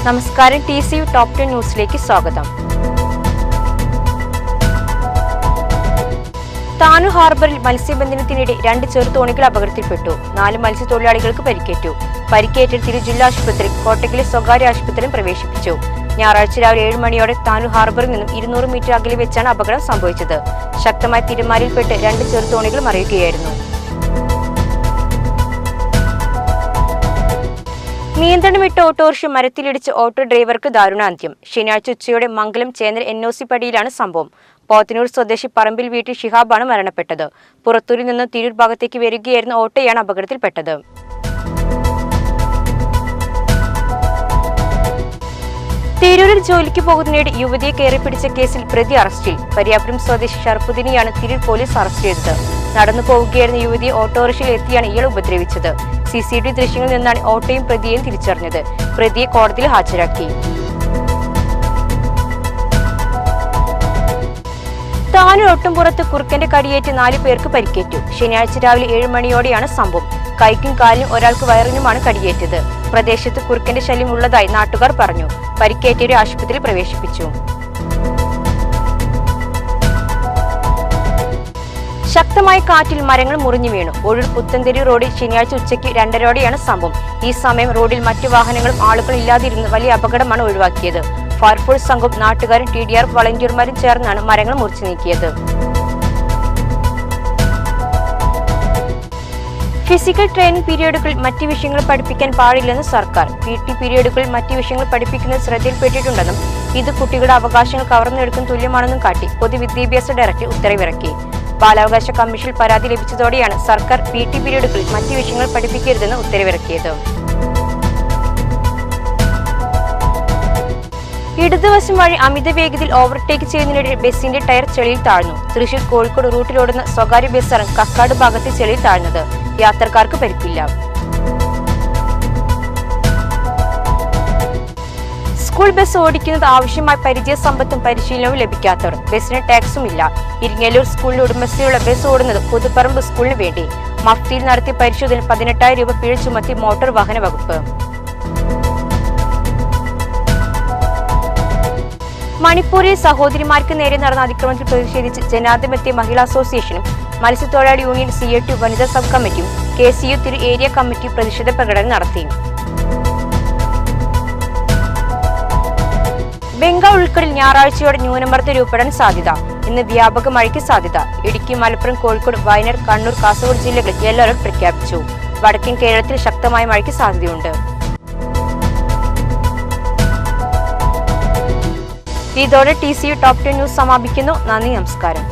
നമസ്കാരം, TCU top 10 ന്യൂസിലേക്ക് സ്വാഗതം. താനൂർ ഹാർബറിൽ മത്സ്യബന്ധനത്തിനിടെ 2 ചെറുതോണികൾ അപകടത്തിൽപ്പെട്ടു. 4 മത്സ്യത്തൊഴിലാളികൾക്ക് പരിക്കേറ്റു. പരിക്കേറ്റ് തിരു ജില്ലാ ആശുപത്രി, കോട്ടക്കലെ സ്വകാര്യ ആശുപത്രിയിൽ പ്രവേശിപ്പിച്ചു. ഞായറാഴ്ച രാവിലെ 7 മണിയോടെ താനൂർ ഹാർബറിൽ നിന്നും 200 മീറ്റർ അകലെ വെച്ചാണ് അപകടം സംഭവിച്ചത്. ശക്തമായ തിരമാലയിൽപ്പെട്ട് 2 ചെറുതോണികൾ മറിയുകയായിരുന്നു. നിയന്ത്രണം വിട്ട ഓട്ടോറിക്ഷ മരത്തിലിടിച്ച് ഓട്ടോ ഡ്രൈവർക്ക് ദാരുണാന്ത്യം. ശനിയാഴ്ച ഉച്ചയോടെ മംഗലം ചേന്നൽ NOC പടിയിലാണ് സംഭവം. പോത്തനൂർ സ്വദേശി പറമ്പിൽ വീട്ടിൽ ഷിഹാബാണ് മരണപ്പെട്ടത്. പുറത്തൂരിൽ നിന്ന് തിരൂർ ഭാഗത്തേക്ക് വരികയായിരുന്ന ഓട്ടോയാണ് അപകടത്തിൽപ്പെട്ടത്. തിരൂരിൽ ജോലിക്ക് പോകുന്നതിനിടെ യുവതിയെ കയറിപ്പിടിച്ച കേസിൽ പ്രതി അറസ്റ്റിൽ. പരിയാപുരം സ്വദേശി ഷർഫുദ്ദീനെയാണ് തിരൂർ പോലീസ് അറസ്റ്റ് ചെയ്തത്. നടന്നു പോവുകയായിരുന്ന യുവതിയെ ഓട്ടോറിക്ഷയിൽ എത്തിയാണ് ഇയാൾ ഉപദ്രവിച്ചത്. CCTV ദൃശ്യങ്ങളിൽ നിന്നാണ് ഓട്ടോയും പ്രതിയെയും തിരിച്ചറിഞ്ഞത്. പ്രതിയെ കോടതിയിൽ ഹാജരാക്കി. താനൂർ ഒട്ടുംപുറത്ത് കുറുക്കന്റെ കടിയേറ്റ് 4 പേർക്ക് പരിക്കേറ്റു. ശനിയാഴ്ച രാവിലെ 7 മണിയോടെയാണ് സംഭവം. കൈക്കും കാലിനും ഒരാൾക്ക് വയറിനുമാണ് കടിയേറ്റത്. പ്രദേശത്ത് കുറുക്കന്റെ ശല്യം ഉള്ളതായി നാട്ടുകാർ പറഞ്ഞു. പരിക്കേറ്റവരെ ആശുപത്രിയിൽ പ്രവേശിപ്പിച്ചു. ശക്തമായ കാറ്റിൽ മരങ്ങൾ മുറിഞ്ഞു വീണു. ഒഴൂർ പുത്തൻതെരു റോഡിൽ ശനിയാഴ്ച ഉച്ചയ്ക്ക് 2:30ഓടെയാണ് സംഭവം. ഈ സമയം റോഡിൽ മറ്റു വാഹനങ്ങളും ആളുകളും ഇല്ലാതിരുന്ന് വലിയ അപകടമാണ് ഒഴിവാക്കിയത്. ഫയർഫോഴ്സ് സംഘം, നാട്ടുകാരും TDRF വളണ്ടിയർമാരും ചേർന്നാണ് മരങ്ങൾ മുറിച്ചു നീക്കിയത്. ഫിസിക്കൽ ട്രെയിനിങ് പീരിയഡുകളിൽ മറ്റ് വിഷയങ്ങൾ പഠിപ്പിക്കാൻ പാടില്ലെന്ന് സർക്കാർ. PT പീരിയഡുകളിൽ മറ്റ് വിഷയങ്ങൾ പഠിപ്പിക്കുന്നത് ശ്രദ്ധയിൽപ്പെട്ടിട്ടുണ്ടെന്നും ഇത് കുട്ടികളുടെ അവകാശങ്ങൾ കവർന്നെടുക്കുന്ന തുല്യമാണെന്നും കാട്ടി പൊതുവിദ്യാഭ്യാസ ഡയറക്ടർ ഉത്തരവിറക്കി. ബാലാവകാശ കമ്മീഷനിൽ പരാതി ലഭിച്ചതോടെയാണ് സർക്കാർ PT പീരിയഡുകളിൽ മറ്റ് വിഷയങ്ങൾ പഠിപ്പിക്കരുതെന്ന് ഉത്തരവിറക്കിയത്. ഇടതുവശം വഴി അമിത വേഗതയിൽ ഓവർടേക്ക് ചെയ്യുന്നതിനിടെ ബസിന്റെ ടയർ ചെളിയിൽ താഴ്ന്നു. തൃശൂർ കോഴിക്കോട് റൂട്ടിലോടുന്ന സ്വകാര്യ ബസ്സാണ് കക്കാട് ഭാഗത്ത് ചെളിയിൽ താഴ്ന്നത്. യാത്രക്കാർക്ക് പരിക്കില്ല. സ്കൂൾ ബസ് ഓടിക്കുന്നത് ആവശ്യമായ പരിചയസമ്പത്തും പരിശീലനവും ലഭിക്കാത്തവർ. ബസിന് ടാക്സും ഇല്ല. ഇരിങ്ങല്ലൂർ സ്കൂളിന്റെ ഉടമസ്ഥയിലുള്ള ബസ് ഓടുന്നത് പുതുപ്പറമ്പ് സ്കൂളിന് വേണ്ടി. മഫ്തിയിൽ നടത്തിയ പരിശോധന 18,000 രൂപ പിഴ ചുമത്തി മോട്ടോർ വാഹന വകുപ്പ്. മണിപ്പൂരിൽ സഹോദരിമാർക്ക് നേരെ നടന്ന അതിക്രമത്തിൽ പ്രതിഷേധിച്ച് ജനാധിപത്യ മഹിളാ അസോസിയേഷനും മത്സ്യത്തൊഴിലാളി യൂണിയൻ CAT വനിതാ സബ് കമ്മിറ്റിയും KCU തിരു ഏരിയ കമ്മിറ്റി പ്രതിഷേധ പ്രകടനം നടത്തി. ബംഗാൾ ഉൾക്കടലിൽ ഞായറാഴ്ചയോടെ ന്യൂനമർദ്ദം രൂപപ്പെടാൻ സാധ്യത. ഇന്ന് വ്യാപക മഴയ്ക്ക് സാധ്യത. ഇടുക്കി, മലപ്പുറം, കോഴിക്കോട്, വയനാട്, കണ്ണൂർ, കാസർഗോഡ് ജില്ലകളിൽ യെല്ലോ അലർട്ട് പ്രഖ്യാപിച്ചു. വടക്കൻ കേരളത്തിൽ ശക്തമായ മഴയ്ക്ക് സാധ്യതയുണ്ട്. ഇതോടെ TCU ടോപ്പ് 10 ന്യൂസ് സമാപിക്കുന്നു. നന്ദി, നമസ്കാരം.